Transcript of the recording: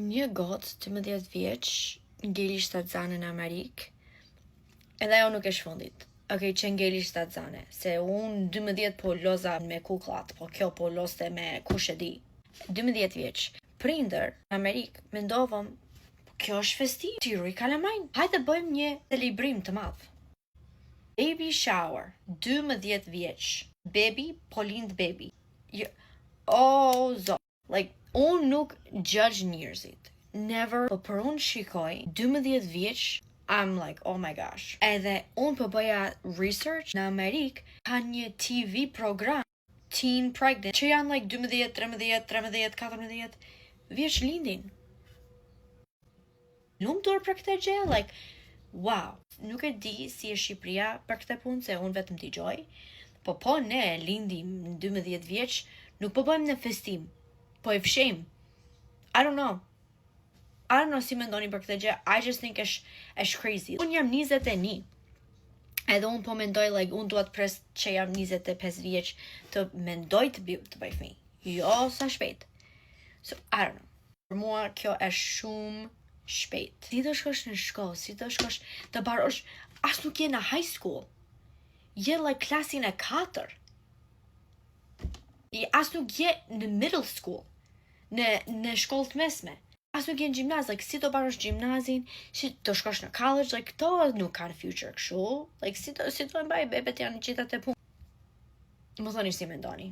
Një gotë 12 vjeç ngeli shtatzane në Amerikë, edhe ajo nuk e shfundit. Okej, që ngeli shtatzane, se unë 12 po loza me kukullat, po kjo po loste me kush e di. 12 vjeç. Prindër në Amerikë mendovëm, kjo është festiv, tiru i kalamajnë. Hajde bëjmë një celebrim të madh. Baby shower, 12 vjeç. Baby, po lind baby. Like, unë nuk judge njerëzit. Never. Po për unë shikoj, 12 vjeç, I'm like, oh my gosh. Edhe unë po bëja research në Amerikë, ka një TV program, teen pregnant, që janë like 12, 13, 14 vjeç lindin. Lumtur për këtë gjë, like, wow. Nuk e di si e Shqipëria për këtë punë, se unë vetëm t'i gjoj, po ne lindim në 12 vjeç, nuk po bëjmë në festim, po e fshejmë. I don't know si mendoni për këtë gjë. I just think është crazy. Unë jam 21. Edhe unë po mendoj, like, unë duat pres që jam 25 vjeç të mendoj të bëj fëmijë. Jo, sa shpejt. So, I don't know. Për mua, kjo është shumë shpejt. Si do shkosh në shkollë, si do shkosh të barosh, as nuk je në high school. Je like klasin e 4. As nuk je në middle school, në shkollë të mesme. As nuk je në gjimnaz, like, si do barosh gjimnazin, si do shkosh në college, like, to nuk kanë future kështu. Like, si do mbaj bebet janë gjithat e punë. Më thoni si mendoni.